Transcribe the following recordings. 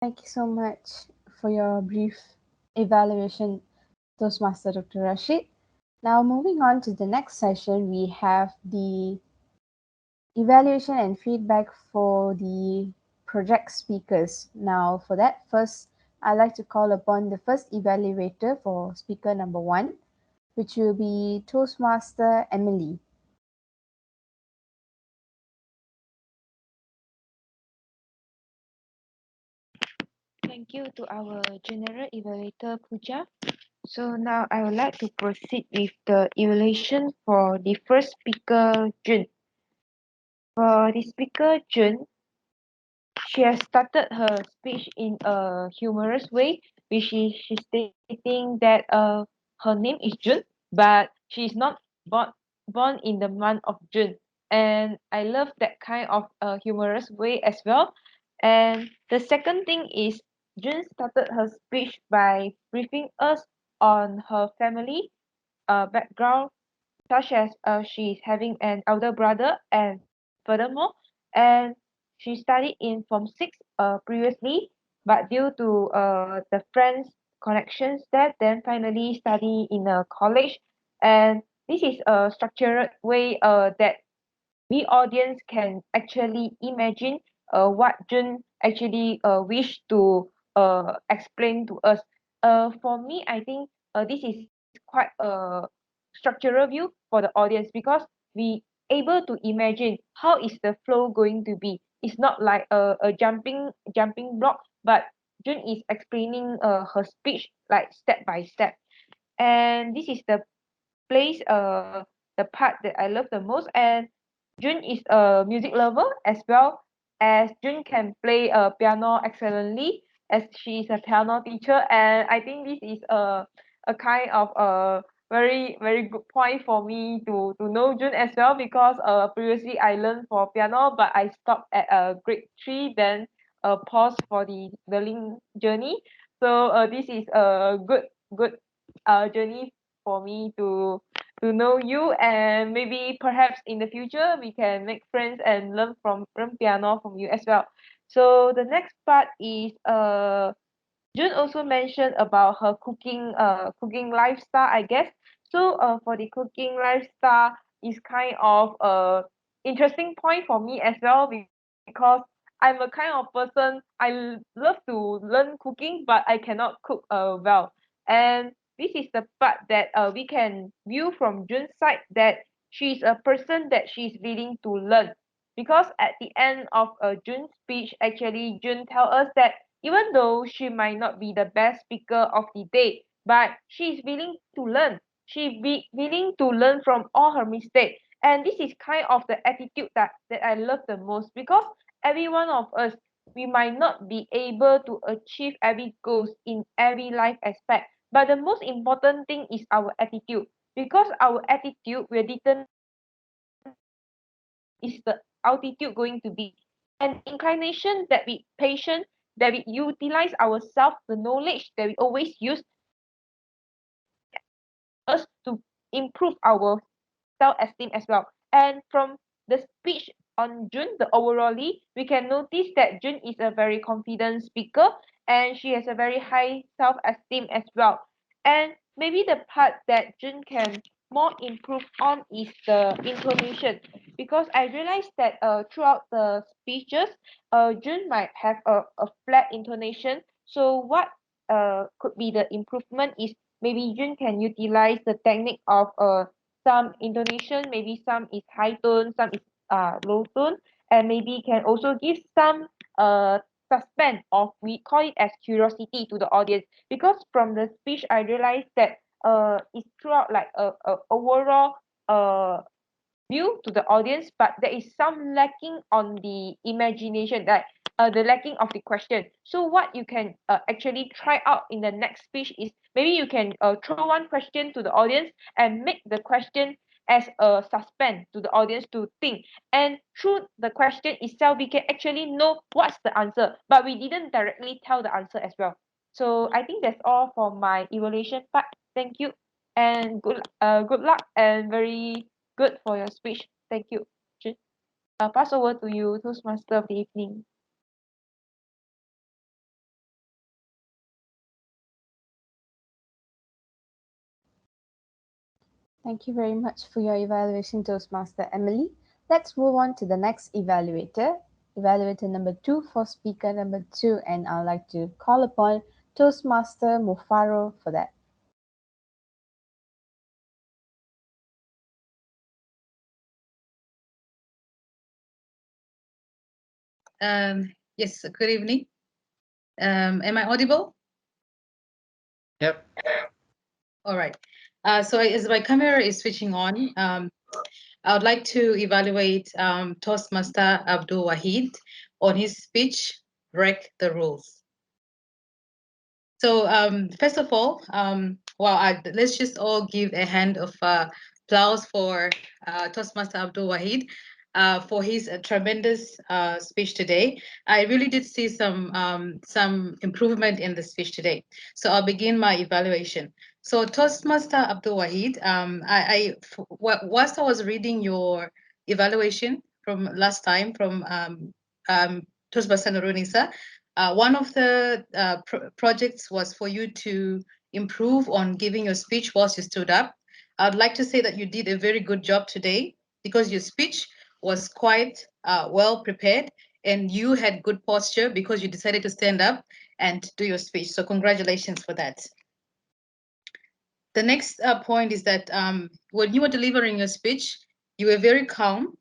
Thank you so much for your brief evaluation, Toastmaster Dr. Rashid. Now, moving on to the next session, we have the evaluation and feedback for the project speakers. Now, for that, first, I'd like to call upon the first evaluator for speaker number one, which will be Toastmaster Emily. Thank you to our General Evaluator Pooja. So now I would like to proceed with the evaluation for the first speaker, Jun. For the speaker, Jun, she has started her speech in a humorous way, which is she's stating that her name is Jun, but she is not born in the month of June. And I love that kind of humorous way as well. And the second thing is June started her speech by briefing us on her family background, such as she's having an elder brother, and furthermore, and she studied in Form 6 previously, but due to the friends connections that then finally study in a college. And this is a structured way that we audience can actually imagine what Jun actually wish to explain to us. For me, I think this is quite a structural view for the audience, because we able to imagine how is the flow going to be. It's not like a jumping block, but Jun is explaining her speech like step by step. And this is the place the part that I love the most. And Jun is a music lover as well, as Jun can play piano excellently, as she is a piano teacher. And I think this is a kind of a very good point for me to know Jun as well, because previously I learned for piano, but I stopped at grade 3, then pause for the learning journey. So this is a good journey for me to know you, and maybe perhaps in the future we can make friends and learn piano from you as well. So the next part is June also mentioned about her cooking lifestyle, I guess. So for the cooking lifestyle is kind of interesting point for me as well, because I'm a kind of person love to learn cooking, but I cannot cook well. And this is the part that we can view from June's side, that she's a person that she's willing to learn. Because at the end of June's speech, actually June tell us that even though she might not be the best speaker of the day, but she is willing to learn. She be willing to learn from all her mistakes. And this is kind of the attitude that I love the most, because every one of us, we might not be able to achieve every goals in every life aspect. But the most important thing is our attitude, because our attitude will determine what is the altitude going to be. And inclination that we patient, that we utilize ourselves, the knowledge that we always use, us to improve our self-esteem as well. And from the speech on June, the overallly, we can notice that June is a very confident speaker, and she has a very high self-esteem as well. And maybe the part that June can more improve on is the intonation, because I realized that throughout the speeches, June might have a flat intonation. So what could be the improvement is maybe June can utilize the technique of some intonation, maybe some is high tone, some is low tone, and maybe can also give some suspense, or we call it as curiosity, to the audience. Because from the speech I realized that it's throughout like a overall uh view to the audience, but there is some lacking on the imagination, that the lacking of the question. So what you can actually try out in the next speech is, maybe you can throw one question to the audience and make the question as a suspense to the audience to think. And through the question itself, we can actually know what's the answer, but we didn't directly tell the answer as well. So I think that's all for my evaluation part. Thank you, and good luck, and very good for your speech. Thank you. Jun. Pass over to you, Toastmaster of the evening. Thank you very much for your evaluation, Toastmaster Emily. Let's move on to the next evaluator, evaluator number 2 for speaker number 2, and I'd like to call upon Toastmaster Mufaro for that. Yes, good evening. Am I audible? Yep. All right. So as my camera is switching on, I would like to evaluate Toastmaster Abdul Wahid on his speech, Break the Rules. So first of all, let's just all give a hand of applause for Toastmaster Abdul Wahid for his tremendous speech today. I really did see some improvement in the speech today. So I'll begin my evaluation. So Toastmaster Abdul Wahid, whilst I was reading your evaluation from last time from Toastmaster Nurunisa, one of the projects was for you to improve on giving your speech whilst you stood up. I'd like to say that you did a very good job today because your speech was quite well prepared and you had good posture because you decided to stand up and do your speech. So congratulations for that. The next point is that when you were delivering your speech, you were very calm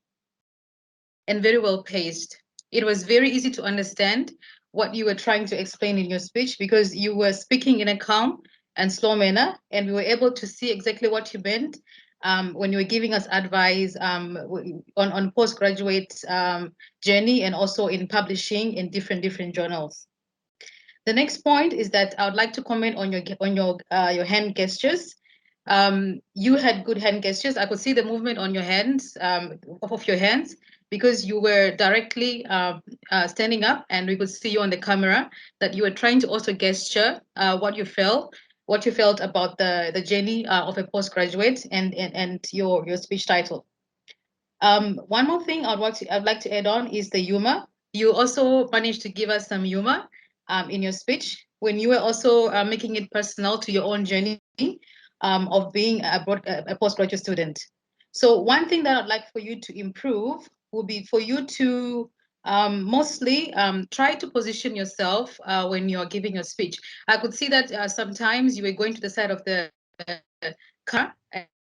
and very well paced. It was very easy to understand what you were trying to explain in your speech because you were speaking in a calm and slow manner, and we were able to see exactly what you meant when you were giving us advice on postgraduate journey and also in publishing in different journals. The next point is that I would like to comment on your hand gestures. You had good hand gestures. I could see the movement on your hands, of your hands, because you were directly standing up, and we could see you on the camera that you were trying to also gesture what you felt about the journey of a postgraduate and your speech title. One more thing I'd like to add on is the humor. You also managed to give us some humor in your speech when you were also making it personal to your own journey of being a postgraduate student. So one thing that I'd like for you to improve would be for you to mostly try to position yourself when you're giving your speech. I could see that sometimes you were going to the side of the camera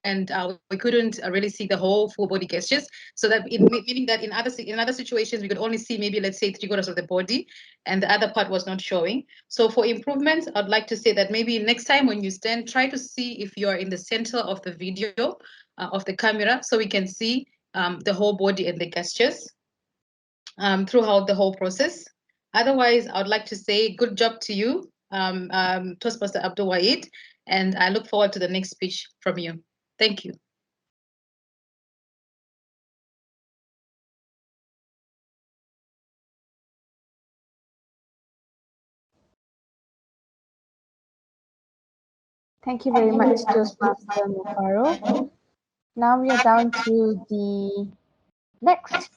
and we couldn't really see the whole full body gestures. So that meaning that in other situations we could only see maybe let's say 3/4 of the body, and the other part was not showing. So for improvements, I'd like to say that maybe next time when you stand, try to see if you are in the center of the video of the camera, so we can see the whole body and the gestures throughout the whole process. Otherwise, I would like to say good job to you, Toastmaster Abdul Wahid, and I look forward to the next speech from you. Thank you. Thank you very much, Toastmaster Mufaro. Now we are down to the next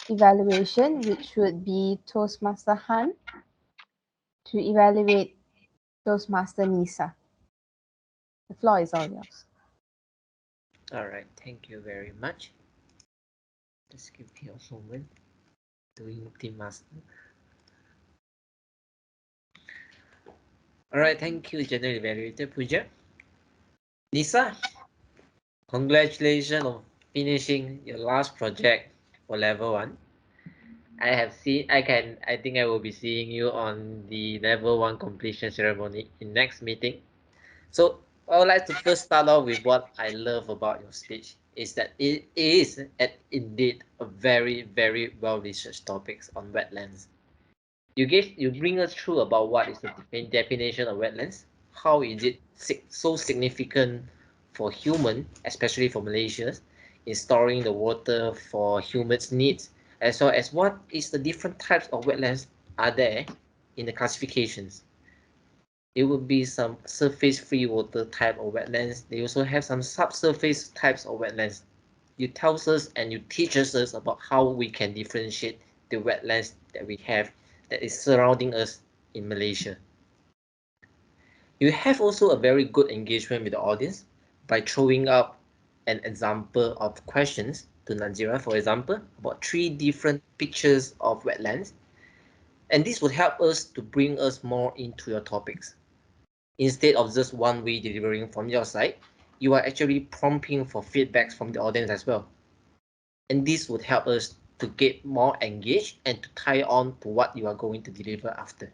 evaluation, which would be Toastmaster Han to evaluate Toastmaster Nisa. The floor is all yours. All right. Thank you very much. Just give me a moment. Doing team master. All right. Thank you, General Evaluator Puja. Nisa, congratulations on finishing your last project for level 1. I think I will be seeing you on the level 1 completion ceremony in next meeting. So I would like to first start off with what I love about your speech is that it is indeed a very well researched topics on wetlands. You bring us through about what is the definition of wetlands, how is it so significant for human, especially for Malaysia, in storing the water for humans' needs, as well as what is the different types of wetlands are there in the classifications. It would be some surface free water type of wetlands. They also have some subsurface types of wetlands. You tell us and you teach us about how we can differentiate the wetlands that we have that is surrounding us in Malaysia. You have also a very good engagement with the audience by throwing up an example of questions to Najira, for example, about 3 different pictures of wetlands. And this would help us to bring us more into your topics. Instead of just one way delivering from your side, you are actually prompting for feedbacks from the audience as well. And this would help us to get more engaged and to tie on to what you are going to deliver after.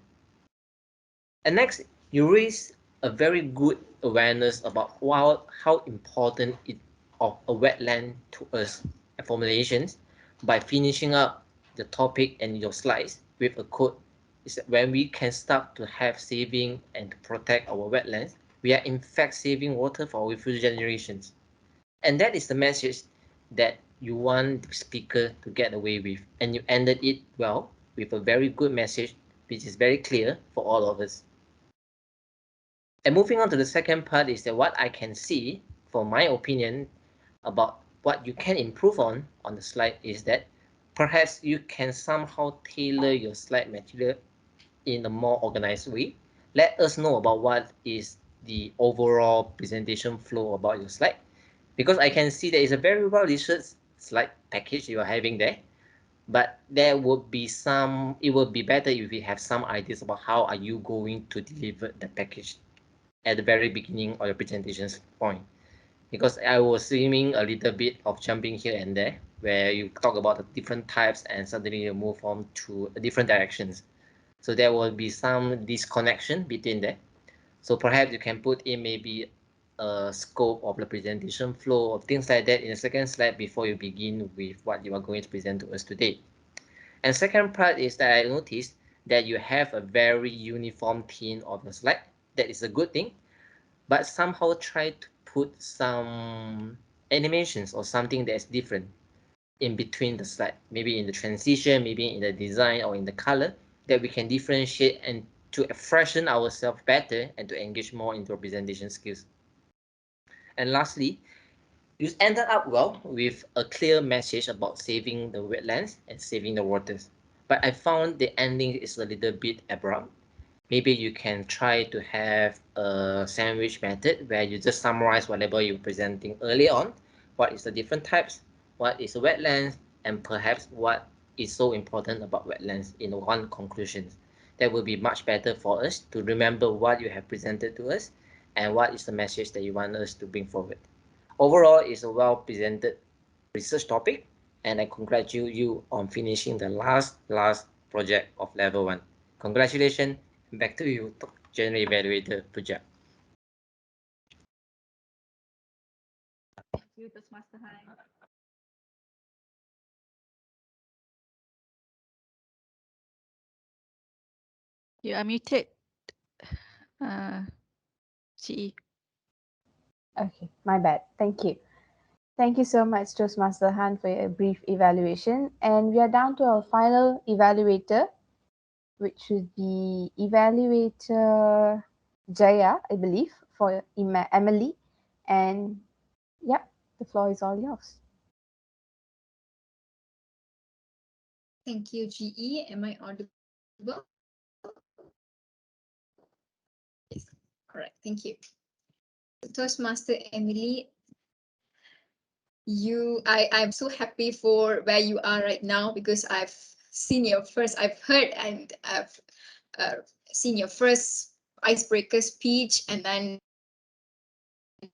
And next, you raise a very good awareness about how important it of a wetland to us formulations by finishing up the topic and your slides with a quote is that when we can start to have saving and to protect our wetlands, we are in fact saving water for our future generations. And that is the message that you want the speaker to get away with. And you ended it well with a very good message, which is very clear for all of us. And moving on to the second part is that what I can see, for my opinion, about what you can improve on the slide is that perhaps you can somehow tailor your slide material in a more organized way. Let us know about what is the overall presentation flow about your slide, because I can see there is a very well researched slide package you are having there, but there would be some, it would be better if we have some ideas about how are you going to deliver the package at the very beginning of your presentation's point, because I was seeming a little bit of jumping here and there where you talk about the different types and suddenly you move on to different directions. So there will be some disconnection between that. So perhaps you can put in maybe a scope of the presentation flow or things like that in the second slide before you begin with what you are going to present to us today. And second part is that I noticed that you have a very uniform theme of the slide. That is a good thing, but somehow try to put some animations or something that's different in between the slide, maybe in the transition, maybe in the design or in the color, that we can differentiate and to freshen ourselves better and to engage more into our presentation skills. And lastly, you ended up well with a clear message about saving the wetlands and saving the waters. But I found the ending is a little bit abrupt. Maybe you can try to have a sandwich method where you just summarize whatever you're presenting early on. What is the different types? What is a wetlands? And perhaps what is so important about wetlands in one conclusion. That will be much better for us to remember what you have presented to us and what is the message that you want us to bring forward. Overall, it's a well presented research topic, and I congratulate you on finishing the last project of level 1. Congratulations. Back to you, General Evaluator Puja. Thank you, Toastmaster Han. You are muted. GE. Okay, my bad. Thank you. Thank you so much, Toastmaster Han, for your brief evaluation. And we are down to our final evaluator, which should be evaluator Jaya, I believe, for Emily. And yep, the floor is all yours. Thank you, GE. Am I audible? Yes, correct. Thank you. Toastmaster Emily, I'm so happy for where you are right now because I've heard and I've seen your first icebreaker speech, and then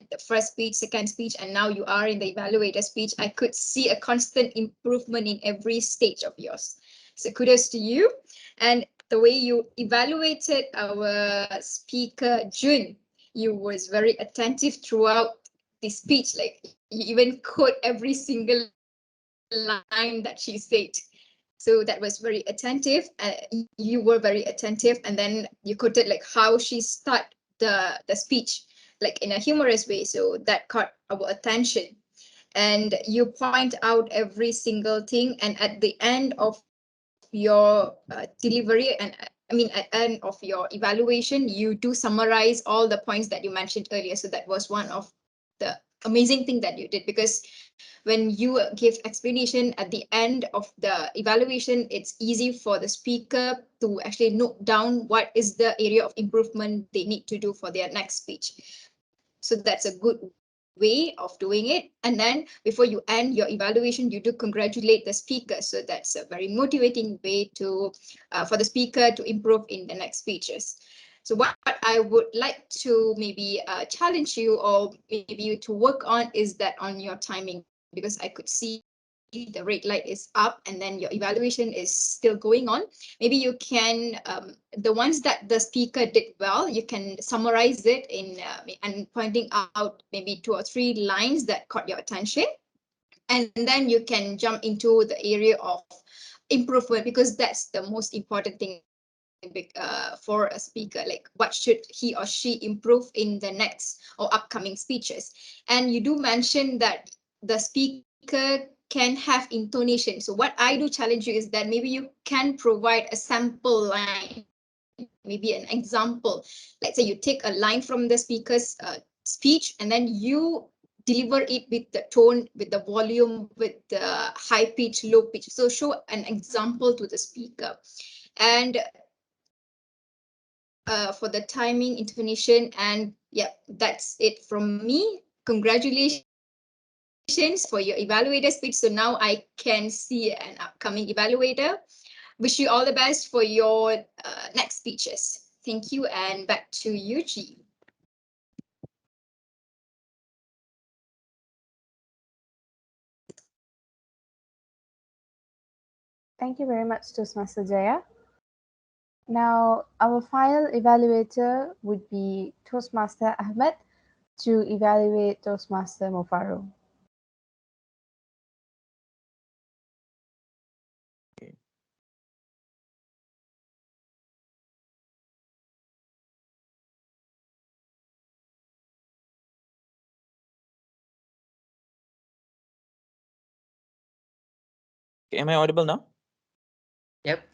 the first speech, second speech, and now you are in the evaluator speech. I could see a constant improvement in every stage of yours. So kudos to you. And the way you evaluated our speaker, June, you was very attentive throughout the speech. Like you even quote every single line that she said. So that was very attentive. You were very attentive, and then you quoted like how she start the speech, like in a humorous way. So that caught our attention. And you point out every single thing. And at the end of your delivery, and I mean at end of your evaluation, you do summarize all the points that you mentioned earlier. So that was one of the amazing thing that you did, because when you give explanation at the end of the evaluation, it's easy for the speaker to actually note down what is the area of improvement they need to do for their next speech. So that's a good way of doing it. And then before you end your evaluation, you do congratulate the speaker. So that's a very motivating way to for the speaker to improve in the next speeches. So what I would like to maybe challenge you, or maybe you to work on, is that on your timing, because I could see the red light is up and then your evaluation is still going on. Maybe you can, the ones that the speaker did well, you can summarize it in and pointing out maybe 2 or 3 lines that caught your attention. And then you can jump into the area of improvement, because that's the most important thing for a speaker, like what should he or she improve in the next or upcoming speeches. And you do mention that the speaker can have intonation. So what I do challenge you is that maybe you can provide a sample line, maybe an example. Let's say you take a line from the speaker's speech, and then you deliver it with the tone, with the volume, with the high pitch, low pitch. So show an example to the speaker. And for the timing, intonation, and yeah, that's it from me. Congratulations for your evaluator speech. So now I can see an upcoming evaluator. Wish you all the best for your next speeches. Thank you, and back to you, G. Thank you very much, Toastmaster Jaya. Now, our final evaluator would be Toastmaster Ahmed to evaluate Toastmaster Mofaro. Okay, am I audible now? Yep.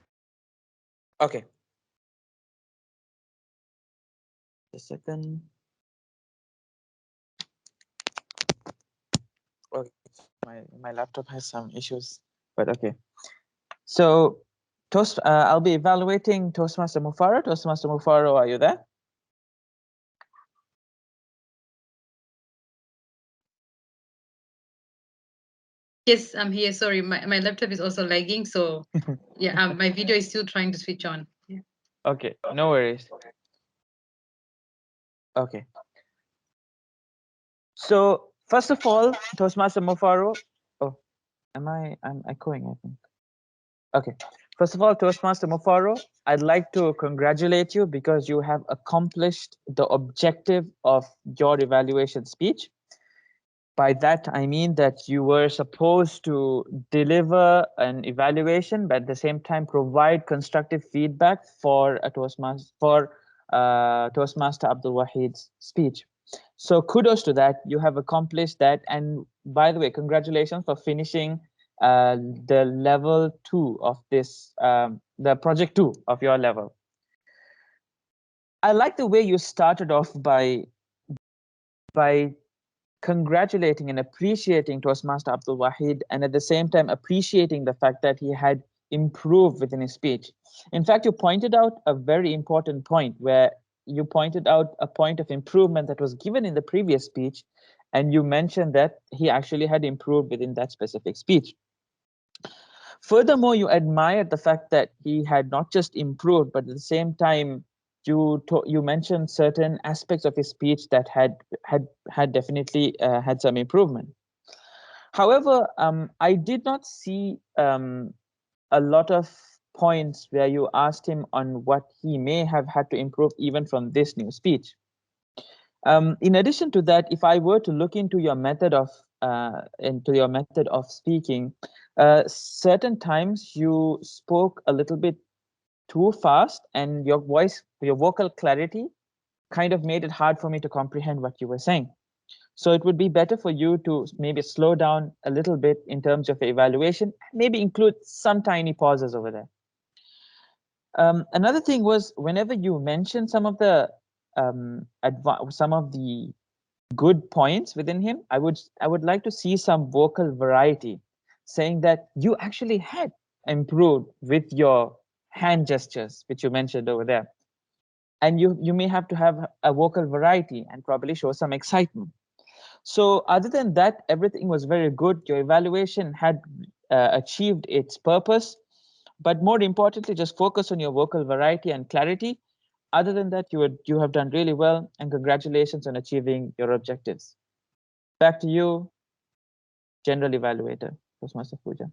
Okay. A second. Okay, my laptop has some issues, but okay. So I'll be evaluating Toastmaster Mufaro. Toastmaster Mufaro, are you there? Yes, I'm here. Sorry, my laptop is also lagging. So yeah, my video is still trying to switch on. Yeah. Okay, no worries. Okay. So first of all, Toastmaster Mufaro. Oh, I'm echoing, I think. Okay. First of all, Toastmaster Mufaro, I'd like to congratulate you because you have accomplished the objective of your evaluation speech. By that, I mean that you were supposed to deliver an evaluation, but at the same time provide constructive feedback for a Toastmaster Abdul Wahid's speech. So kudos to that. You have accomplished that. And by the way, congratulations for finishing the level 2 of this, the project 2 of your level. I like the way you started off by congratulating and appreciating Toastmaster Abdul Wahid, and at the same time appreciating the fact that he had improved within his speech. In fact, you pointed out a very important point where you pointed out a point of improvement that was given in the previous speech, and you mentioned that he actually had improved within that specific speech. Furthermore, you admired the fact that he had not just improved, but at the same time, you mentioned certain aspects of his speech that had definitely had some improvement. However, I did not see a lot of points where you asked him on what he may have had to improve even from this new speech. In addition to that, if I were to look into your method of speaking, certain times you spoke a little bit too fast, and your vocal clarity kind of made it hard for me to comprehend what you were saying. So it would be better for you to maybe slow down a little bit in terms of evaluation, maybe include some tiny pauses over there. Another thing was, whenever you mentioned some of the good points within him, I would like to see some vocal variety, saying that you actually had improved with your hand gestures, which you mentioned over there. And you may have to have a vocal variety and probably show some excitement. So other than that, everything was very good. Your evaluation had achieved its purpose, but more importantly, just focus on your vocal variety and clarity. Other than that, you have done really well, and congratulations on achieving your objectives. Back to you, General Evaluator, Toastmaster Pooja.